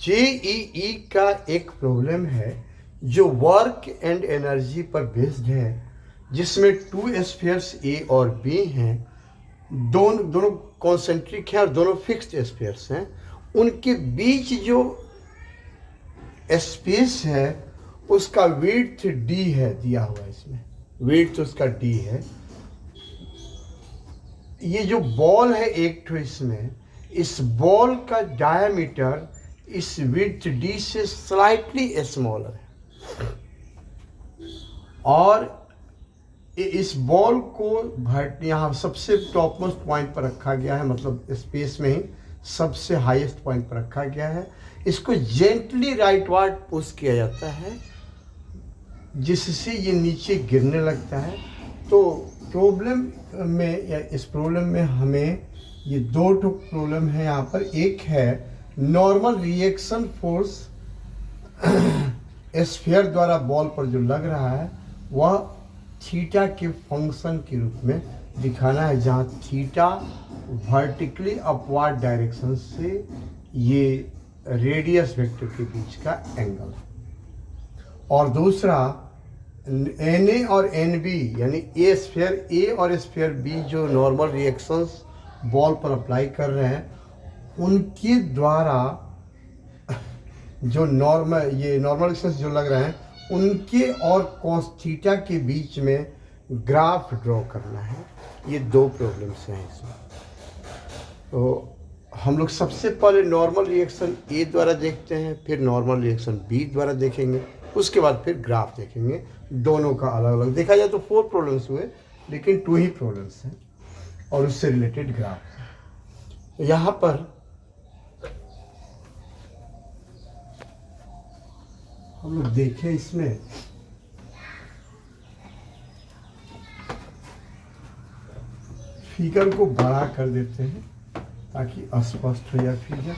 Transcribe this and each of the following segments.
JEE का एक problem है जो वर्क एंड एनर्जी पर बेस्ड है, जिसमें टू स्फीयर्स ए और बी हैं। दोनों दोनों कॉन्सेंट्रिक हैं और दोनों फिक्स्ड स्फीयर्स हैं। उनके बीच जो स्पेस है उसका विड्थ डी है, दिया हुआ है इसमें, विड्थ उसका डी है। ये जो बॉल है एक ठो, इसमें इस बॉल का डायमीटर इस विड्थ डी से स्लाइटली स्मॉलर है, और इस बॉल को यहाँ सबसे टॉप मोस्ट पॉइंट पर रखा गया है, मतलब स्पेस में ही सबसे हाईएस्ट पॉइंट पर रखा गया है। इसको जेंटली राइटवर्ड पुश किया जाता है, जिससे ये नीचे गिरने लगता है। तो प्रॉब्लम में, या इस प्रॉब्लम में हमें ये दो ठो प्रॉब्लम है यहाँ पर। एक है नॉर्मल रिएक्शन फोर्स स्फीयर द्वारा बॉल पर जो लग रहा है वह थीटा के फंक्शन के रूप में दिखाना है, जहाँ थीटा वर्टिकली अपवर्ड डायरेक्शन से ये रेडियस वेक्टर के बीच का एंगल है। और दूसरा एन ए और एन बी, यानी ए स्फीयर ए और स्फीयर बी जो नॉर्मल रिएक्शंस बॉल पर अप्लाई कर रहे हैं, उनके द्वारा जो नॉर्मल रिएक्शंस जो लग रहे हैं उनके और कॉस थीटा के बीच में ग्राफ ड्रॉ करना है। ये दो प्रॉब्लम्स हैं इसमें। तो हम लोग सबसे पहले नॉर्मल रिएक्शन ए द्वारा देखते हैं, फिर नॉर्मल रिएक्शन बी द्वारा देखेंगे, उसके बाद फिर ग्राफ देखेंगे। दोनों का अलग अलग देखा जाए तो 4 प्रॉब्लम्स हुए, लेकिन 2 ही प्रॉब्लम्स हैं और उससे रिलेटेड ग्राफ। यहाँ पर हम लोग देखें, इसमें फिगर को बड़ा कर देते हैं ताकि स्पष्ट हो जाए फिगर।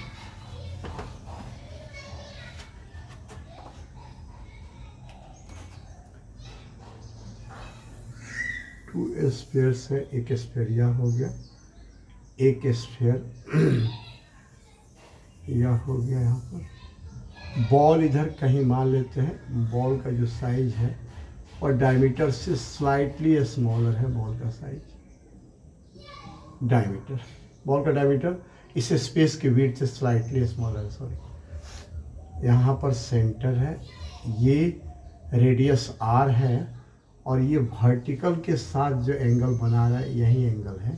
टू स्फीयर्स है, एक स्फीयर यह हो गया, एक स्फीयर यह हो गया। यहाँ पर बॉल इधर कहीं मान लेते हैं। बॉल का जो साइज है और डायमीटर से स्लाइटली स्मॉलर है बॉल का साइज, डायमीटर, बॉल का डायमीटर इस स्पेस के विड्थ से स्लाइटली स्मॉलर है, सॉरी। यहाँ पर सेंटर है, ये रेडियस आर है, और ये वर्टिकल के साथ जो एंगल बना रहा है यही एंगल है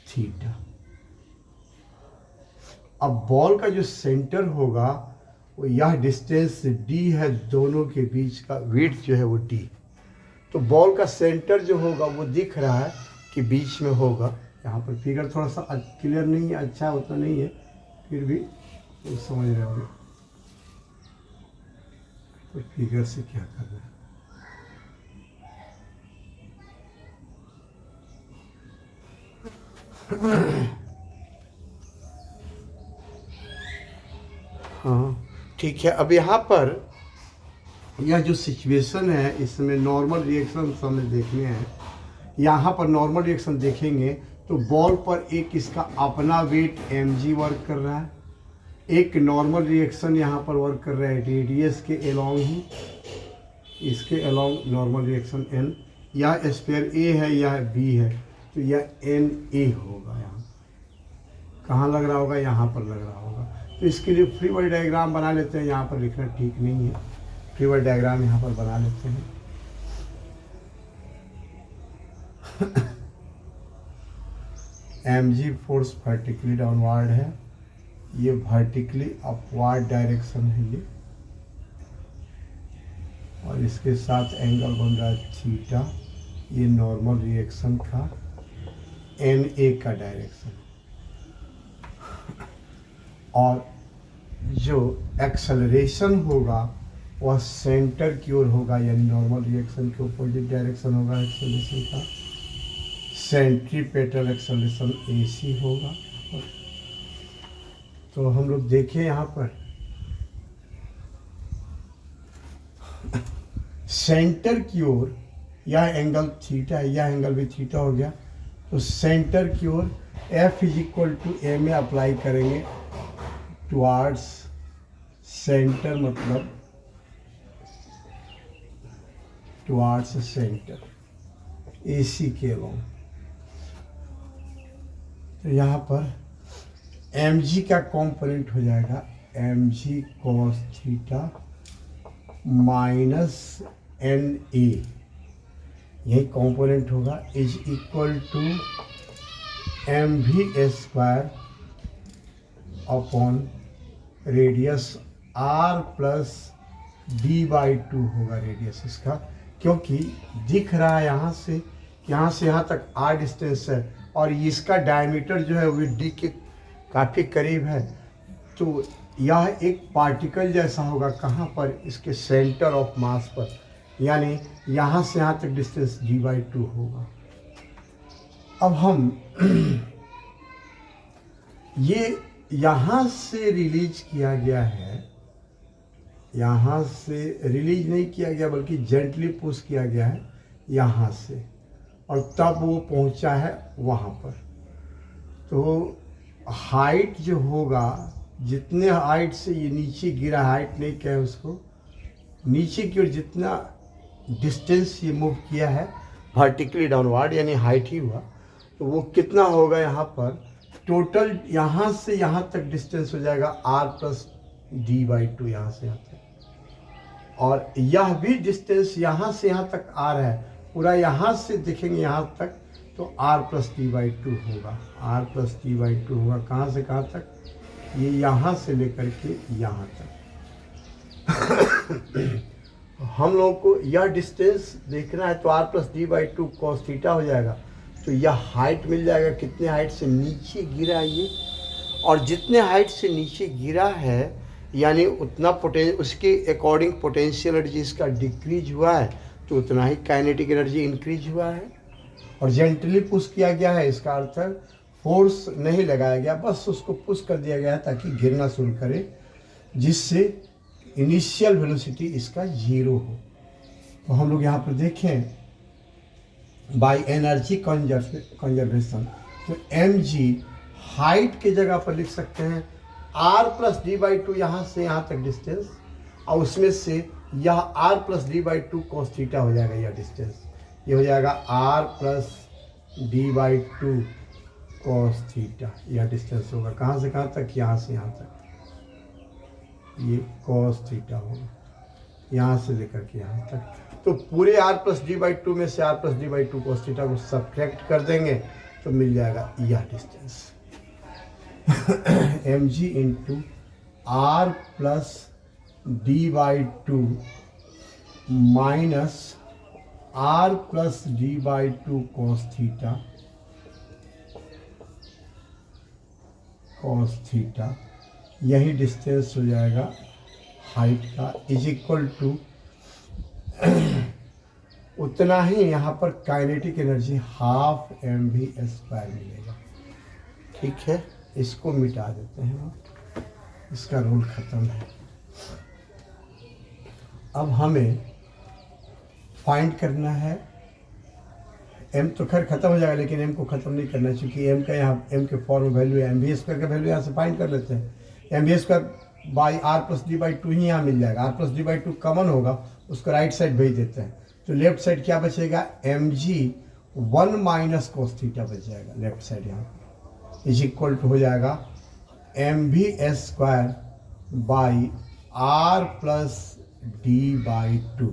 थीटा। अब बॉल का जो सेंटर होगा वो यह डिस्टेंस डी है, दोनों के बीच का विड्थ जो है वो डी। तो बॉल का सेंटर जो होगा वो दिख रहा है कि बीच में होगा। यहाँ पर फिगर थोड़ा सा क्लियर नहीं है, अच्छा उतना नहीं है, फिर भी तो समझ रहे होंगे तो फिगर से क्या करना है। हाँ ठीक है। अब यहाँ पर यह जो सिचुएशन है इसमें नॉर्मल रिएक्शन हमें देखने हैं। यहाँ पर नॉर्मल रिएक्शन देखेंगे तो बॉल पर एक इसका अपना वेट mg वर्क कर रहा है, एक नॉर्मल रिएक्शन यहाँ पर वर्क कर रहा है रेडियस के अलोंग ही, इसके अलोंग नॉर्मल रिएक्शन n। यह स्फीयर a है, यह b है, तो यह na होगा। यहाँ कहाँ लग रहा होगा? यहाँ पर लग रहा होगा। तो इसके लिए फ्री बॉडी डायग्राम बना लेते हैं। यहाँ पर लिखना ठीक नहीं है, फ्री बॉडी डायग्राम यहाँ पर बना लेते हैं। mg फोर्स वर्टिकली डाउनवर्ड है, ये वर्टिकली अपवर्ड डायरेक्शन है ये, और इसके साथ एंगल बन रहा है थीटा। ये नॉर्मल रिएक्शन का na का डायरेक्शन, और जो एक्सेलरेशन होगा वह सेंटर की ओर होगा, यानी नॉर्मल रिएक्शन के अपोजिट डायरेक्शन होगा एक्सेलरेशन का। सेंट्रीपेटल एक्सेलरेशन AC होगा। तो हम लोग देखें यहाँ पर सेंटर की ओर यह एंगल थीटा है, यह एंगल भी थीटा हो गया। तो सेंटर की ओर F = ma अप्लाई करेंगे टुवार्ड्स सेंटर मतलब टुवार्ड्स सेंटर, AC के अलोंग। तो यहाँ पर mg का कॉम्पोनेंट हो जाएगा mg cos theta minus NA, यही कॉम्पोनेंट होगा, is equal to mv square upon radius r plus d/2 होगा रेडियस इसका, क्योंकि दिख रहा है यहाँ से यहाँ तक r डिस्टेंस है और इसका डायमीटर जो है वो d के काफ़ी करीब है। तो यह एक पार्टिकल जैसा होगा, कहाँ पर, इसके सेंटर ऑफ मास पर, यानी यहाँ से यहाँ तक डिस्टेंस d/2 होगा। अब हम ये यहाँ से रिलीज किया गया है, यहाँ से रिलीज नहीं किया गया बल्कि जेंटली पुश किया गया है यहाँ से, और तब वो पहुँचा है वहाँ पर। तो हाइट जो होगा, जितने हाइट से ये नीचे गिरा, हाइट नहीं कहे उसको, नीचे की ओर जितना डिस्टेंस ये मूव किया है वर्टिकली डाउनवर्ड, यानी हाइट ही हुआ, तो वो कितना होगा यहाँ पर, टोटल यहाँ से यहाँ तक डिस्टेंस हो जाएगा r प्लस d/2 यहाँ से यहाँ तक। और यह भी डिस्टेंस यहाँ से यहाँ तक r है, पूरा यहाँ से देखेंगे यहाँ तक तो r प्लस d/2 होगा, r प्लस d/2 होगा। कहाँ से कहाँ तक, ये यहाँ से लेकर के यहाँ तक। हम लोगों को यह डिस्टेंस देखना है, तो r plus d/2 cos theta हो जाएगा। तो यह हाइट मिल जाएगा, कितने हाइट से नीचे गिरा है ये, और जितने हाइट से नीचे गिरा है यानी उतना उसके अकॉर्डिंग पोटेंशियल एनर्जी इसका डिक्रीज हुआ है, तो उतना ही काइनेटिक एनर्जी इंक्रीज हुआ है। और जेंटली पुश किया गया है, इसका अर्थ फोर्स नहीं लगाया गया, बस उसको पुश कर दिया गया है ताकि गिरना शुरू करे, जिससे इनिशियल वेलोसिटी इसका 0 हो। तो हम लोग यहाँ पर देखें बाय एनर्जी कंजर्वेशन, तो mg हाइट के जगह पर लिख सकते हैं r प्लस d/2 यहाँ से यहाँ तक डिस्टेंस, और उसमें से यह r plus d/2 cos theta हो जाएगा, यह डिस्टेंस ये हो जाएगा r plus d/2 cos theta, यह डिस्टेंस होगा। कहाँ से कहाँ तक, यहाँ से यहाँ तक, ये cos थीटा होगा, यहाँ से लेकर के यहाँ तक। तो पूरे r प्लस d/2 में से r plus d/2 cos theta को सब्ट्रैक्ट कर देंगे तो मिल जाएगा यह distance mg into r plus d/2 minus r plus d/2 cos theta, यही डिस्टेंस हो जाएगा हाइट का, इज इक्वल टू उतना ही यहाँ पर kinetic energy half mv square मिलेगा। ठीक है, इसको मिटा देते हैं, इसका रूल ख़त्म है। अब हमें फाइंड करना है, m तो खैर ख़त्म हो जाएगा, लेकिन m को ख़त्म नहीं करना, क्योंकि m का यहाँ m के फॉर्म वैल्यू है, mv स्क्वायर का वैल्यू यहाँ से फाइंड कर लेते हैं। mv square by r plus d/2 ही यहाँ मिल जाएगा, r प्लस d/2 कॉमन होगा, उसको राइट साइड भेज देते हैं, तो लेफ्ट साइड क्या बचेगा, mg 1 माइनस cos थीटा बच जाएगा लेफ्ट साइड यहाँ, इज इक्वल टू हो जाएगा mv square by r plus d/2,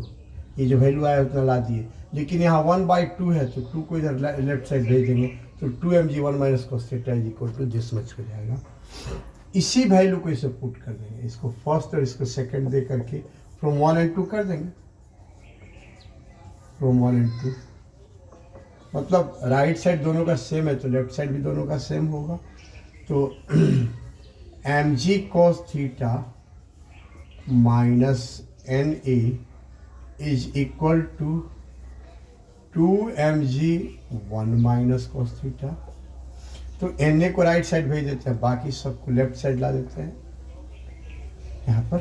ये जो वैल्यू आया उतना ला दिए, लेकिन यहाँ 1/2 है तो 2 को इधर लेफ्ट साइड भेज देंगे, तो 2mg 1 minus cos theta is equal to this much हो जाएगा। इसी वैल्यू को इसे पुट कर देंगे, इसको फर्स्ट और इसको सेकंड दे करके फ्रॉम 1 and 2 कर देंगे, फ्रॉम 1 and 2 मतलब राइट साइड दोनों का सेम है तो लेफ्ट साइड भी दोनों का सेम होगा। तो mg cos theta minus na is equal to 2mg 1 minus cos theta. तो na को राइट साइड भेज देते हैं, बाकी सबको लेफ्ट साइड ला देते हैं यहाँ पर।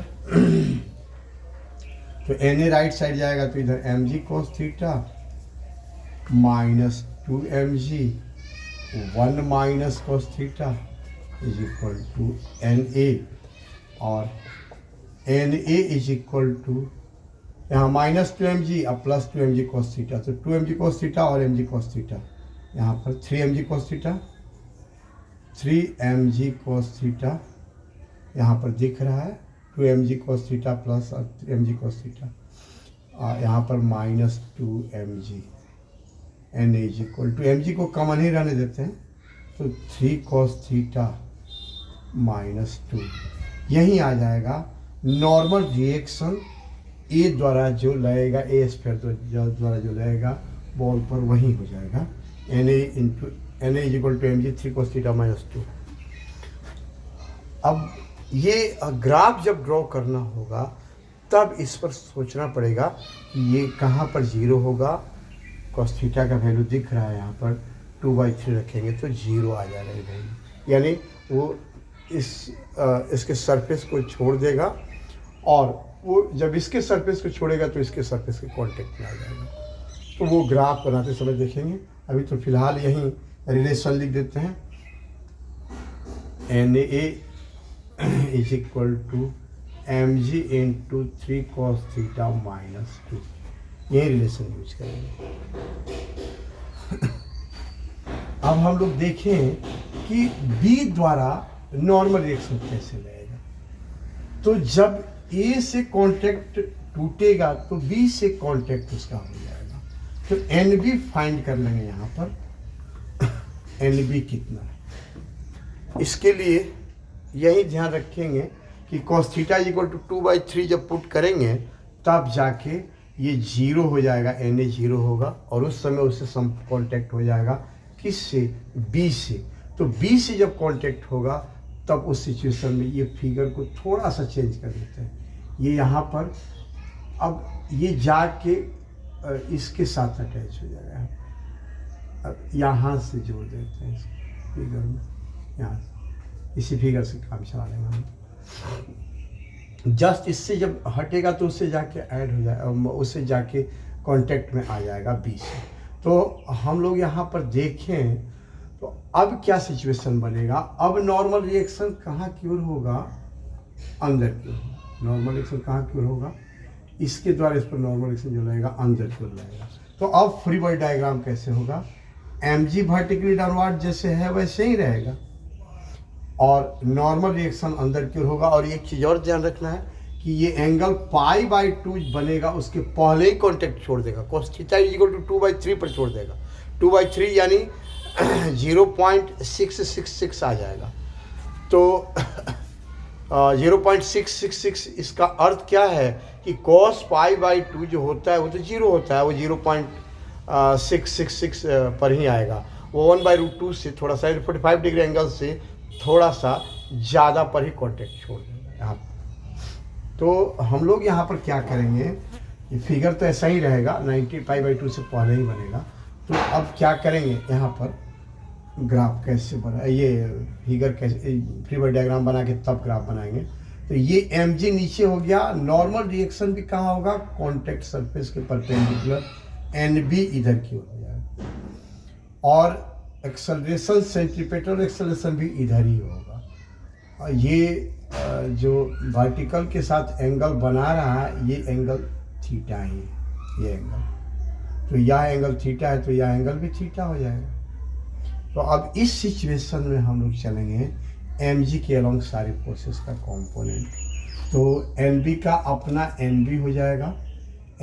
तो na राइट साइड जाएगा तो इधर mg cos theta minus 2mg 1 minus cos theta is equal to na, और N A is equal to यहाँ -2mg अब +2mg cos थीटा, तो 2mg cos थीटा और mg cos थीटा, यहाँ पर 3mg cos theta, 3mg cos theta यहाँ पर दिख रहा है, 2mg cos theta plus 3mg cos theta, यहाँ पर -2mg, N is equal to mg को कॉमन ही रहने देते हैं, तो 3 cos थीटा -2, यही आ जाएगा नॉर्मल रिएक्शन ए द्वारा जो लगेगा, ए स्क्वायर द्वारा जो लगेगा बॉल पर वही हो जाएगा, N A is equal to mg 3 cos theta -2। अब ये ग्राफ जब ड्रॉ करना होगा तब इस पर सोचना पड़ेगा कि ये कहाँ पर जीरो होगा, cos थीटा का वैल्यू दिख रहा है यहाँ पर 2/3 रखेंगे तो जीरो आ जाएगा ये वैल्यू, यानी वो इसके सरफेस को छोड़ देगा और वो जब इसके सरफेस को छोड़ेगा तो इसके सरफेस के कांटेक्ट में आ जाएगा। तो वो ग्राफ बनाते समय देखेंगे, अभी तो फिलहाल यहीं रिलेशन लिख देते हैं, N A is equal to mg into 3 cos theta -2, यही रिलेशन यूज करेंगे। अब हम लोग देखें कि B द्वारा नॉर्मल रिएक्शन कैसे लगेगा। तो जब A से कांटेक्ट टूटेगा तो B से कांटेक्ट उसका हो जाएगा, तो NB फाइंड कर लेंगे यहाँ पर, NB कितना है। इसके लिए यही ध्यान रखेंगे कि cos थीटा इक्वल टू 2/3 जब पुट करेंगे तब जाके ये जीरो हो जाएगा, Na जीरो होगा और उस समय उससे सम कांटेक्ट हो जाएगा, किससे, B से। तो B से जब कांटेक्ट होगा तब उस सिचुएशन में ये फिगर को थोड़ा सा चेंज कर देते हैं, ये यहाँ पर अब ये जाके इसके साथ अटैच हो जाएगा, अब यहाँ से जोड़ देते हैं इस फिगर में, यहाँ से इसी फिगर से काम चला लेंगे हम। जस्ट इससे जब हटेगा तो उससे जाके ऐड हो जाएगा, उससे जाके कांटेक्ट में आ जाएगा B से। तो हम लोग यहाँ पर देखें तो अब क्या सिचुएशन बनेगा, अब नॉर्मल रिएक्शन कहाँ की ओर होगा, अंदर की ओर। नॉर्मल रिएक्शन कहाँ की ओर होगा, इसके द्वारा इस पर नॉर्मल रिएक्शन जो लगेगा अंदर की ओर लगेगा। तो अब फ्री बॉडी डायग्राम कैसे होगा, mg वर्टिकली डाउनवर्ड जैसे है वैसे ही रहेगा और नॉर्मल रिएक्शन अंदर की ओर होगा। और एक चीज़ और ध्यान रखना है कि ये एंगल π/2 बनेगा, उसके पहले ही कांटेक्ट छोड़ देगा, cos थीटा इक्वल टू 2/3 पर छोड़ देगा, 2/3 यानी 0.666 आ जाएगा। तो 0.666 इसका अर्थ क्या है कि cos π/2 जो होता है वो तो जीरो होता है, वो 0.666 पर ही आएगा, वो 1/√2 से थोड़ा सा 45 डिग्री एंगल से थोड़ा सा ज़्यादा पर ही कांटेक्ट छोड़ देगा यहाँ। तो हम लोग यहाँ पर क्या करेंगे, ये फिगर तो ऐसा ही रहेगा, 90π/2 से पहले ही बनेगा। तो अब क्या करेंगे, यहाँ पर ग्राफ कैसे बना, ये फिगर कैसे, फ्री बॉडी डायग्राम बना के तब ग्राफ बनाएंगे। तो ये mg नीचे हो गया, नॉर्मल रिएक्शन भी कहाँ होगा, कांटेक्ट सरफेस के परपेंडिकुलर, NB इधर की ओर हो जाएगा और एक्सेलरेशन, सेंट्रीपेटल एक्सेलरेशन भी इधर ही होगा। और ये जो वर्टिकल के साथ एंगल बना रहा है ये एंगल थीटा ही है, ये एंगल, तो यह एंगल थीटा है तो यह एंगल भी थीटा हो जाएगा। तो अब इस सिचुएशन में हम लोग चलेंगे mg के अलोंग सारे फोर्सेस का कंपोनेंट। तो NB का अपना NB हो जाएगा,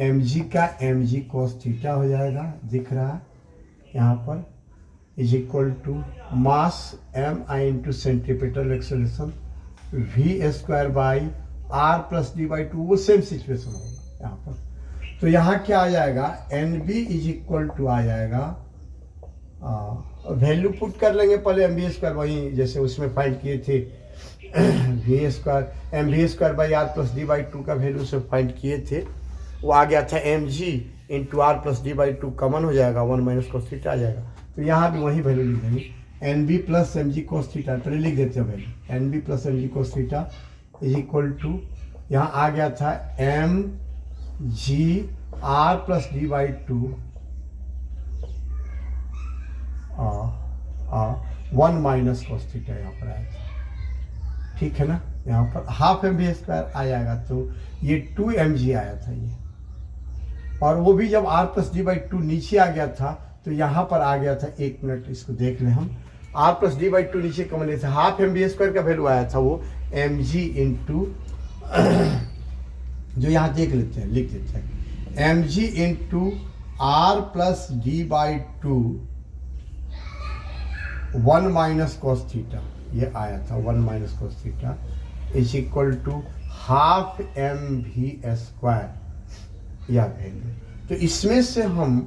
mg का mg cos थीटा हो जाएगा, दिख रहा है यहाँ पर, is equal to mass mi into centripetal acceleration v²/r+d/2, वो सेम सिचुएशन होगा यहाँ पर। तो यहाँ क्या आ जाएगा, NB इज इक्वल टू आ जाएगा, वैल्यू पुट कर लेंगे पहले mv² वही जैसे उसमें फाइंड किए थे, mv²/r+d/2 का वैल्यू से फाइंड किए थे, वो आ गया था mg इंटू r+d/2 कॉमन हो जाएगा, 1 - cos थीटा आ जाएगा। तो यहाँ भी वही वैल्यू लिख देंगे, NB + mg cos थीटा, पहले लिख देते हैं value, NB + mg cos theta is equal to, यहाँ आ गया था mg r+d/2 1 - cos थीटा यहाँ पर आया था, ठीक है ना। यहाँ पर हाफ एम वी स्क्वायर आ जाएगा, तो ये 2 mg आया था ये, और वो भी जब r plus D by to नीचे आ गया था तो यहाँ पर आ गया था, 1 मिनट इसको देख लें हम, r plus D by to नीचे कम ले था, हाफ एम वी स्क्वायर का वैल्यू आया था वो mg इंटू, जो यहाँ देख लेते हैं, लिख देते हैं, mg into r plus D by two 1 minus cos theta, ये आया था 1 minus cos theta is equal to half M we square, यह वैल्यू। तो इसमें से हम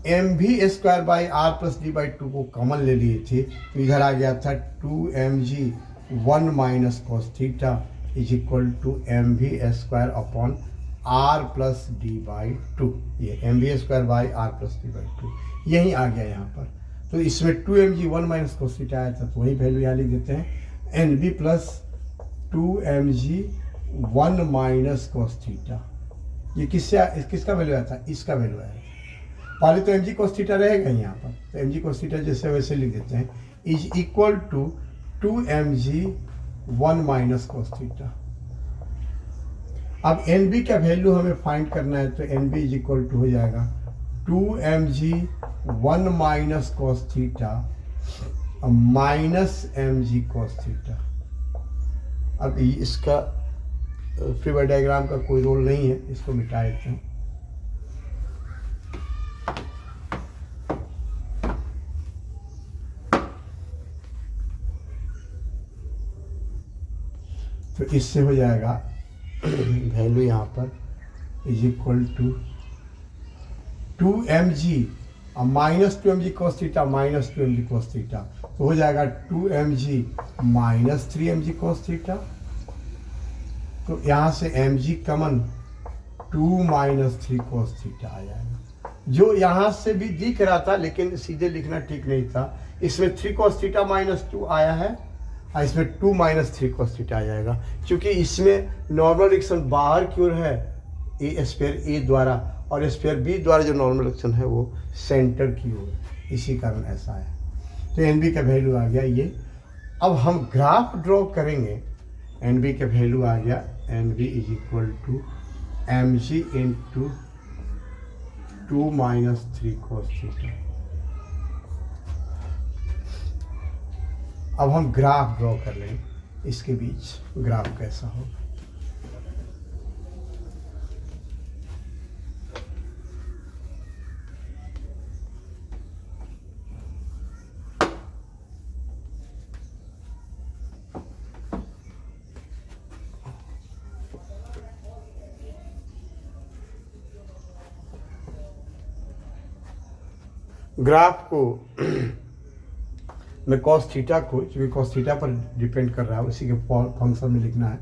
M we square by are plus D by two को कॉमन ले लिए थे, तो इधर आ गया था 2mg 1 minus cos theta is equal to m we square upon r plus D by two, ये m we square by are plus D by two यही आ गया यहाँ पर। तो इसमें 2mg 1 माइनस कॉस थीटा आया था, तो वही वैल्यू यहाँ लिख देते हैं, N B plus 2mg 1 minus cos theta, ये किसका वैल्यू आया था, इसका वैल्यू आया था। पहले तो mg cos थीटा रहेगा यहाँ पर, तो mg cos थीटा जैसे वैसे लिख देते हैं, is equal to 2mg 1 minus cos theta. अब nb का वैल्यू हमें फाइंड करना है, तो nb इज इक्वल टू हो जाएगा 2mg 1 minus cos theta minus mg cos theta. अब इसका फ्री बॉडी डायग्राम का कोई रोल नहीं है, इसको मिटा देते हैं। तो इससे हो जाएगा वैल्यू यहाँ पर is equal to 2mg minus 2mg cos theta minus 2mg cos theta, तो हो जाएगा 2mg minus 3mg cos theta. तो यहाँ से mg कमन 2 माइनस 3 cos थीटा आ जाएगा, जो यहाँ से भी दिख रहा था लेकिन सीधे लिखना ठीक नहीं था। इसमें 3 cos थीटा माइनस 2 आया है और इसमें 2 माइनस 3 cos थीटा आ जाएगा, क्योंकि इसमें नॉर्मल रिएक्शन बाहर की ओर है ए स्पेयर ए द्वारा, और स्पेयर बी द्वारा जो नॉर्मल रिएक्शन है वो सेंटर की ओर, इसी कारण ऐसा है। तो एन बी का वैल्यू आ गया ये। अब हम ग्राफ ड्रॉ करेंगे, एन बी का वैल्यू आ गया, N B is equal to M G into 2 minus 3 cos theta. अब हम ग्राफ ड्रॉ कर लें, इसके बीच ग्राफ कैसा हो। ग्राफ को मैं cos थीटा को, क्योंकि cos थीटा पर डिपेंड कर रहा है, उसी के फंक्शन में लिखना है।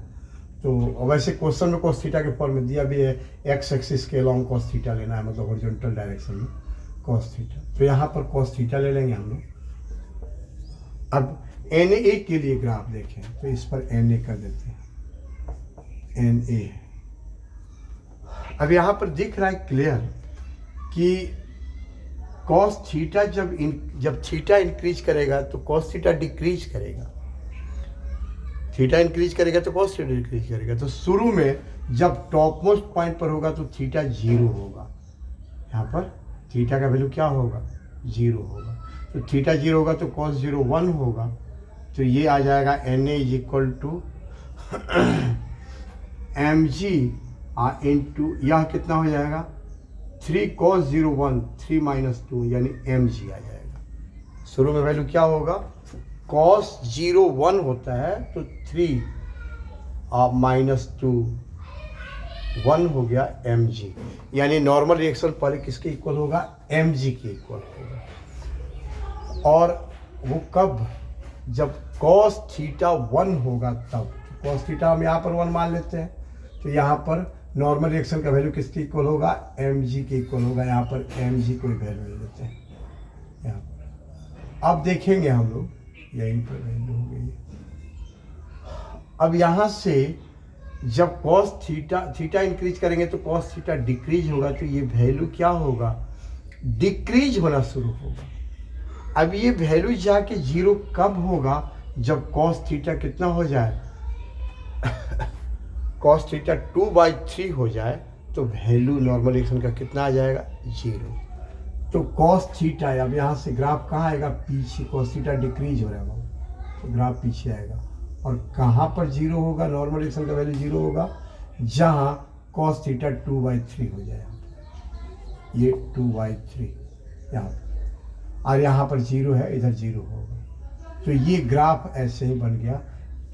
तो वैसे क्वेश्चन में cos थीटा के फॉर्म में दिया भी है, एक्स एक्सिस के अलॉन्ग cos थीटा लेना है, मतलब हॉरिजॉन्टल डायरेक्शन में cos थीटा। तो यहाँ पर cos थीटा ले लेंगे हम लोग। अब NA के लिए ग्राफ देखें, तो इस पर NA कर देते हैं, NA। अब यहाँ पर दिख रहा है क्लियर कि cos थीटा जब थीटा इंक्रीज करेगा तो cos थीटा डिक्रीज करेगा, थीटा इंक्रीज करेगा तो cos थीटा डिक्रीज करेगा। तो शुरू में जब टॉप मोस्ट पॉइंट पर होगा तो थीटा 0 होगा, यहाँ पर थीटा का वैल्यू क्या होगा, 0 होगा। तो थीटा 0 होगा तो cos 0 1 होगा। तो ये आ जाएगा NA is equal to mg into, यह कितना हो जाएगा 3 cos 0 1 3 माइनस 2 यानी mg आ जाएगा। शुरू में वैल्यू क्या होगा, cos 0 1 होता है तो 3 माइनस 2 1 हो गया mg, यानी नॉर्मल रिएक्शन पहले किसके इक्वल होगा, mg के इक्वल होगा। और वो कब, जब cos थीटा 1 होगा तब। cos थीटा हम यहाँ पर 1 मान लेते हैं, तो यहाँ पर नॉर्मल रिएक्शन का वैल्यू किसके इक्वल होगा, mg के इक्वल होगा। यहाँ पर mg कोई वैल्यू ले लेते हैं यहाँ पर। अब देखेंगे हम लोग, यहीं पर वैल्यू हो गई। अब यहाँ से जब cos थीटा इंक्रीज करेंगे तो cos थीटा डिक्रीज होगा, तो ये वैल्यू क्या होगा, डिक्रीज होना शुरू होगा। अब ये वैल्यू जाके 0 कब होगा, जब cos थीटा कितना हो जाए, कॉस थीटा 2/3 हो जाए तो वैल्यू नॉर्मल रिएक्शन का कितना आ जाएगा, 0। तो कॉस थीटा, अब यहाँ से ग्राफ कहाँ आएगा, पीछे। कॉस थीटा डिक्रीज हो रहा है तो ग्राफ पीछे आएगा। और कहाँ पर 0 होगा, नॉर्मल रिएक्शन का वैल्यू 0 होगा जहाँ कॉस थीटा 2/3 हो जाएगा, ये 2/3 यहाँ पर, और यहाँ पर 0 है, इधर 0 होगा। तो ये ग्राफ ऐसे ही बन गया।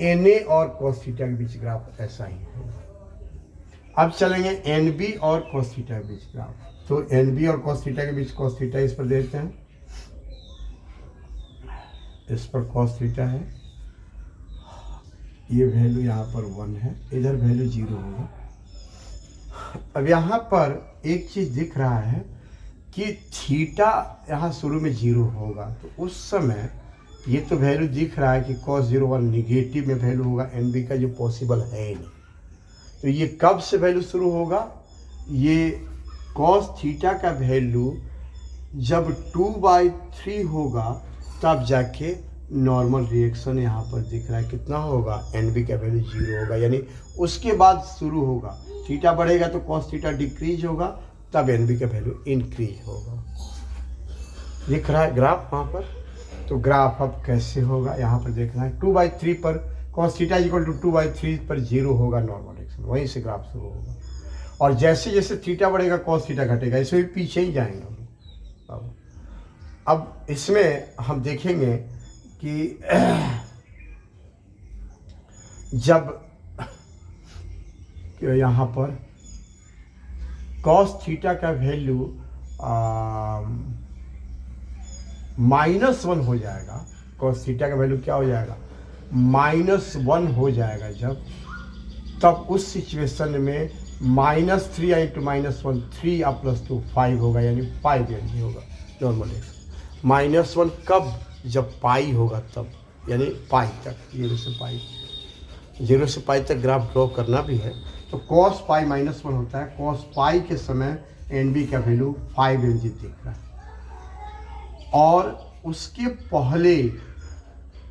NA और कॉस थीटा के बीच ग्राफ ऐसा ही होगा। अब चलेंगे NB और कॉस थीटा के बीच ग्राफ। तो NB और कॉस थीटा के बीच, कॉस थीटा इस पर देते हैं, इस पर कॉस थीटा है, ये वैल्यू यहाँ पर 1 है, इधर वैल्यू 0 होगा। अब यहाँ पर एक चीज़ दिख रहा है कि थीटा यहाँ शुरू में 0 होगा, तो उस समय ये तो वैल्यू दिख रहा है कि cos 0 निगेटिव में वैल्यू होगा NB का, जो पॉसिबल है ही नहीं। तो ये कब से वैल्यू शुरू होगा, ये cos थीटा का वैल्यू जब 2/3 होगा तब जाके नॉर्मल रिएक्शन यहाँ पर दिख रहा है कितना होगा, NB का वैल्यू 0 होगा, यानी उसके बाद शुरू होगा। थीटा बढ़ेगा तो cos थीटा डिक्रीज होगा, तब NB का वैल्यू इंक्रीज होगा। दिख रहा है ग्राफ वहाँ पर। तो ग्राफ अब कैसे होगा, यहाँ पर देखना है 2/3 पर cos थीटा इक्वल टू 2/3 पर 0 होगा नॉर्मल रिएक्शन, वहीं से ग्राफ शुरू होगा। और जैसे जैसे थीटा बढ़ेगा cos थीटा घटेगा, इसमें भी पीछे ही जाएंगे हम। अब इसमें हम देखेंगे कि जब यहाँ पर cos थीटा का वैल्यू -1 हो जाएगा, cos थीटा का वैल्यू क्या हो जाएगा, -1 हो जाएगा जब, तब उस सिचुएशन में -3 इंटू -1 3 और +2 5 होगा, यानी 5 एनर्जी होगा नॉर्मल रिएक्शन। -1 कब, जब पाई होगा तब, यानी पाई तक, 0 से पाई तक ग्राफ ड्रॉ करना भी है। तो cos पाई -1 होता है, cos पाई के समय NB का वैल्यू 5 mg दिख रहा है। और उसके पहले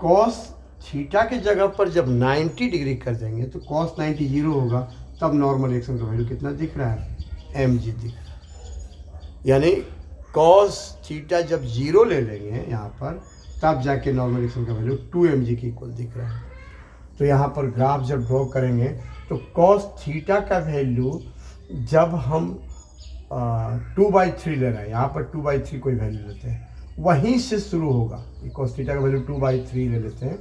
cos थीटा के जगह पर जब 90 डिग्री कर देंगे तो cos 90 0 होगा, तब नॉर्मल रिएक्शन का वैल्यू कितना दिख रहा है, mg दिख रहा है। यानी cos थीटा जब 0 ले लेंगे यहाँ पर, तब जाके नॉर्मल रिएक्शन का वैल्यू 2 mg के इक्वल दिख रहा है। तो यहाँ पर ग्राफ जब ड्रॉ करेंगे तो cos थीटा का वैल्यू जब हम 2/3 ले रहे हैं, यहाँ पर 2/3 कोई वैल्यू लेते हैं, वहीं से शुरू होगा। cos थीटा का वैल्यू 2/3 ले लेते हैं,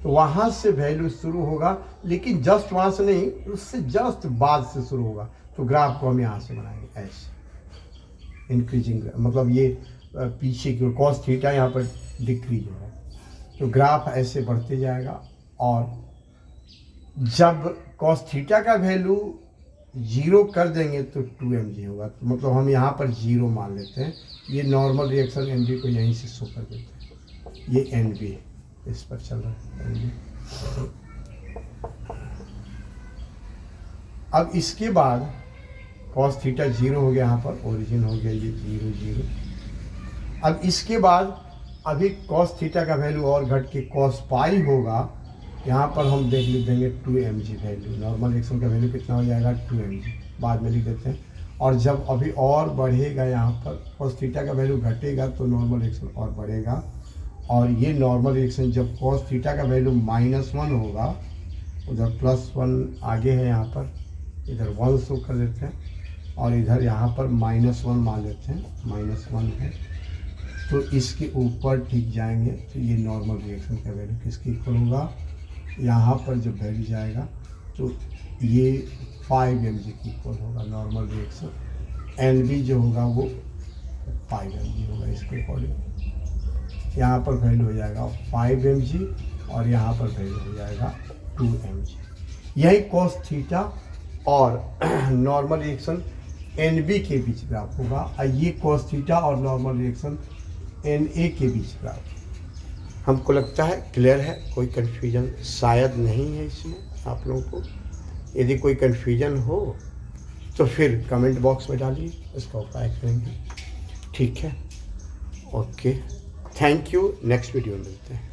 तो वहाँ से वैल्यू शुरू होगा, लेकिन जस्ट वहाँ से नहीं, उससे जस्ट बाद से शुरू होगा। तो ग्राफ को हम यहाँ से बनाएंगे ऐसे इंक्रीजिंग, मतलब ये पीछे की cos थीटा यहाँ पर डिक्रीज होगा, तो ग्राफ ऐसे बढ़ते जाएगा। और जब cos थीटा का वैल्यू 0 कर देंगे तो 2 mg होगा, तो मतलब हम यहाँ पर 0 मान लेते हैं। ये नॉर्मल रिएक्शन NB को यहीं से शो कर देते हैं, ये NB इस पर चल रहा है NB। अब इसके बाद cos थीटा 0 हो गया, यहाँ पर ओरिजिन हो गया ये 0 0। अब इसके बाद अभी cos थीटा का वैल्यू और घट के cos पाई होगा, यहाँ पर हम लिख देंगे 2 mg वैल्यू। नॉर्मल रिएक्शन का वैल्यू कितना हो जाएगा, 2 mg, बाद में लिख देते हैं। और जब अभी और बढ़ेगा, यहाँ पर cos थीटा का वैल्यू घटेगा तो नॉर्मल रिएक्शन और बढ़ेगा। और ये नॉर्मल रिएक्शन जब cos थीटा का वैल्यू -1 होगा, उधर +1 आगे है, यहाँ पर इधर 1 शो कर देते हैं, और इधर यहाँ पर -1 मान लेते हैं, -1 है, तो इसके ऊपर ठीक जाएंगे तो ये नॉर्मल रिएक्शन का वैल्यू किसके इक्वल होगा, यहाँ पर जब वैल्यू जाएगा तो ये 5 mg की इक्वल होगा नॉर्मल रिएक्शन। NB जो होगा वो 5 mg होगा, इसके अकॉर्डिंग यहाँ पर वैल्यू हो जाएगा 5 mg और यहाँ पर वैल्यू हो जाएगा 2 mg। यही cos थीटा और नॉर्मल रिएक्शन NB के बीच ग्राफ होगा, और ये cos थीटा और नॉर्मल रिएक्शन NA के बीच ग्राफ। हमको लगता है क्लियर है, कोई कन्फ्यूजन शायद नहीं है इसमें आप लोगों को। यदि कोई कन्फ्यूजन हो तो फिर कमेंट बॉक्स में डालिए, इसका उपाय करेंगे। ठीक है, okay, thank you. Next video में मिलते हैं।